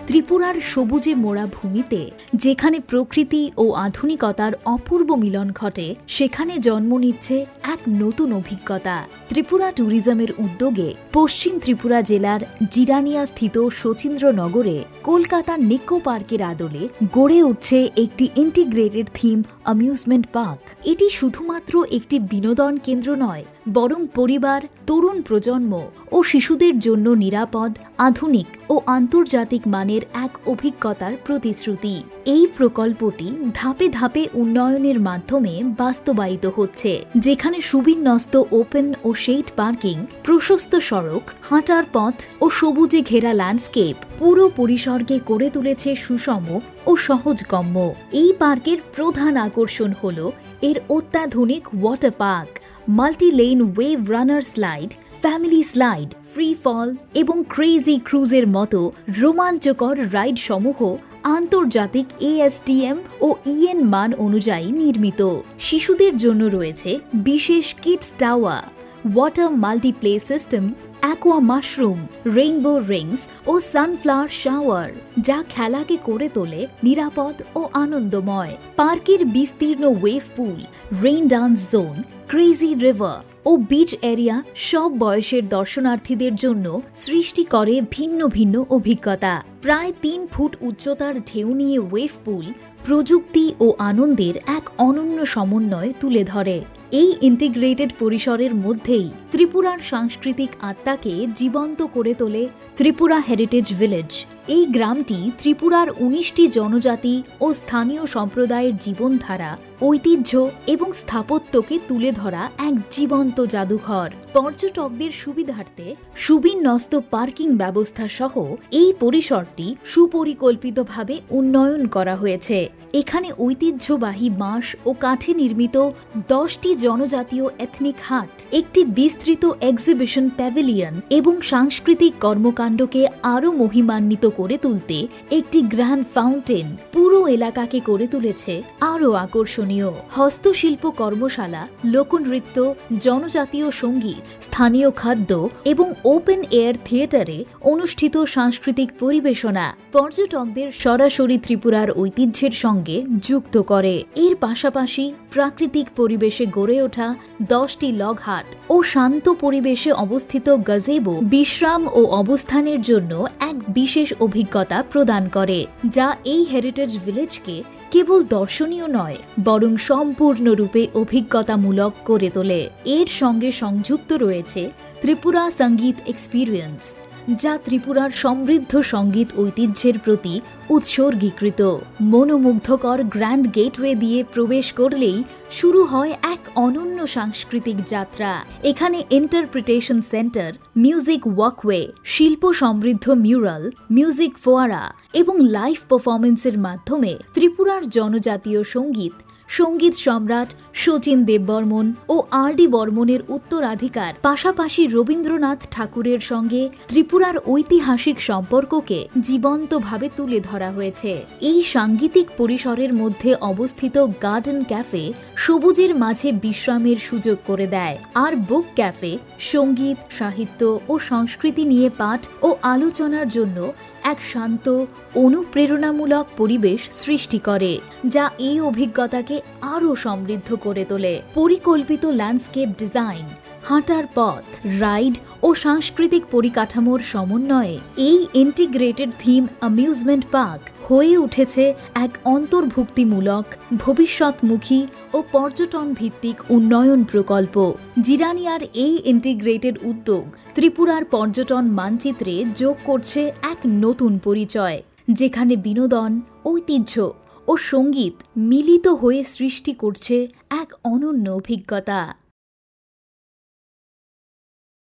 ত্রিপুরার সবুজে মোড়া ভূমিতে যেখানে প্রকৃতি ও আধুনিকতার অপূর্ব মিলন ঘটে, সেখানে জন্ম নিচ্ছে এক নতুন অভিজ্ঞতা। ত্রিপুরা ট্যুরিজমের উদ্যোগে পশ্চিম ত্রিপুরা জেলার জিরানিয়া স্থিত শচীন্দ্রনগরে কলকাতা নিকো পার্কের আদলে গড়ে উঠছে একটি ইন্টিগ্রেটেড থিম অ্যামিউজমেন্ট পার্ক। এটি শুধুমাত্র একটি বিনোদন কেন্দ্র নয়, বরং পরিবার, তরুণ প্রজন্ম ও শিশুদের জন্য নিরাপদ, আধুনিক ও আন্তর্জাতিক মানের এক অভিজ্ঞতার প্রতিশ্রুতি। এই প্রকল্পটি ধাপে ধাপে উন্নয়নের মাধ্যমে বাস্তবায়িত হচ্ছে, যেখানে সুবিন্যস্ত ওপেন ও শেড পার্কিং, প্রশস্ত সড়ক, হাঁটার পথ ও সবুজে ঘেরা ল্যান্ডস্কেপ পুরো পরিসরকে করে তুলেছে সুষম ও সহজগম্য। এই পার্কের প্রধান আকর্ষণ হল এর অত্যাধুনিক water park, multi lane wave runner slide, family slide, free fall এবং ক্রেজি ক্রুজের মতো রোমাঞ্চকর রাইড সমূহ আন্তর্জাতিক ASTM ও EN মান অনুযায়ী নির্মিত। শিশুদের জন্য রয়েছে বিশেষ kids tower, water multiplay system, aqua mushroom, rainbow rings ও সানফ্লাওয়ার শাওয়ার, যা খেলাকে করে তোলে নিরাপদ ও আনন্দময়। পার্কের বিস্তীর্ণ wave pool, rain dance zone, crazy river ও বিচ এরিয়া সব বয়সের দর্শনার্থীদের জন্য সৃষ্টি করে ভিন্ন ভিন্ন অভিজ্ঞতা। প্রায় 3 ফুট উচ্চতার ঢেউ নিয়ে ওয়েভ পুল প্রযুক্তি ও আনন্দের এক অনন্য সমন্বয় তুলে ধরে। এই ইন্টিগ্রেটেড পরিসরের মধ্যেই ত্রিপুরার সাংস্কৃতিক আত্মাকে জীবন্ত করে তোলে ত্রিপুরা হেরিটেজ ভিলেজ। এই গ্রামটি ত্রিপুরার 19টি জনজাতি ও স্থানীয় সম্প্রদায়ের জীবনধারা, ঐতিহ্য এবং স্থাপত্যকে তুলে ধরা এক জীবন্ত জাদুঘর। পর্যটকদের সুবিধার্থে সুবিন্যস্ত পার্কিং ব্যবস্থা সহ এই পরিসরটি সুপরিকল্পিতভাবে উন্নয়ন করা হয়েছে। এখানে ঐতিহ্যবাহী বাঁশ ও কাঠে নির্মিত 10টি জনজাতীয় এথনিক হাট, একটি বিস্তৃত এক্সিবিশন প্যাভিলিয়ন এবং সাংস্কৃতিক কর্মকাণ্ডকে আরও মহিমান্বিত করে তুলতে একটি গ্র্যান্ড ফাউন্টেন পুরো এলাকাকে করে তুলেছে আরও আকর্ষণীয়। হস্তশিল্প কর্মশালা, লোকনৃত্য, জনজাতীয় সঙ্গীত, স্থানীয় খাদ্য এবং ওপেন এয়ার থিয়েটারে অনুষ্ঠিত সাংস্কৃতিক পরিবেশনা পর্যটকদের সরাসরি ত্রিপুরার ঐতিহ্যের সঙ্গে যুক্ত করে। এর পাশাপাশি প্রাকৃতিক পরিবেশে গড়ে ওঠা 10টি লগহাট ও শান্ত পরিবেশে অবস্থিত গাজেবো বিশ্রাম ও অবস্থানের জন্য এক বিশেষ অভিজ্ঞতা প্রদান করে, যা এই হেরিটেজ ভিলেজকে কেবল দর্শনীয় নয়, বরং সম্পূর্ণরূপে অভিজ্ঞতামূলক করে তোলে। এর সঙ্গে সংযুক্ত রয়েছে ত্রিপুরা সঙ্গীত এক্সপিরিয়েন্স, যা ত্রিপুরার সমৃদ্ধ সঙ্গীত ঐতিহ্যের প্রতি উৎসর্গীকৃত। মনোমুগ্ধকর গ্র্যান্ড গেটওয়ে দিয়ে প্রবেশ করলেই শুরু হয় এক অনন্য সাংস্কৃতিক যাত্রা। এখানে ইন্টারপ্রিটেশন সেন্টার, মিউজিক ওয়াকওয়ে, শিল্প সমৃদ্ধ মিউরাল, মিউজিক ফোয়ারা এবং লাইভ পারফরমেন্সের মাধ্যমে ত্রিপুরার জনজাতীয় সঙ্গীত সম্রাট শচীন দেববর্মন ও RD বর্মনের উত্তরাধিকার, পাশাপাশি রবীন্দ্রনাথ ঠাকুরের সঙ্গে ত্রিপুরার ঐতিহাসিক সম্পর্ককে জীবন্তভাবে তুলে ধরা হয়েছে। এই সাংগীতিক পরিসরের মধ্যে অবস্থিত গার্ডেন ক্যাফে সবুজের মাঝে বিশ্রামের সুযোগ করে দেয়, আর বুক ক্যাফে সঙ্গীত, সাহিত্য ও সংস্কৃতি নিয়ে পাঠ ও আলোচনার জন্য এক শান্ত, অনুপ্রেরণামূলক পরিবেশ সৃষ্টি করে, যা এই অভিজ্ঞতাকে আরও সমৃদ্ধ করে তোলে। পরিকল্পিত ল্যান্ডস্কেপ ডিজাইন, হাঁটার পথ, রাইড ও সাংস্কৃতিক পরিকাঠামোর সমন্বয়ে এই ইন্টিগ্রেটেড থিম অ্যামিউজমেন্ট পার্ক হয়ে উঠেছে এক অন্তর্ভুক্তিমূলক, ভবিষ্যৎমুখী ও পর্যটন ভিত্তিক উন্নয়ন প্রকল্প। জিরানিয়ার এই ইন্টিগ্রেটেড উদ্যোগ ত্রিপুরার পর্যটন মানচিত্রে যোগ করছে এক নতুন পরিচয়, যেখানে বিনোদন, ঐতিহ্য ও সঙ্গীত মিলিত হয়ে সৃষ্টি করছে এক অনন্য অভিজ্ঞতা।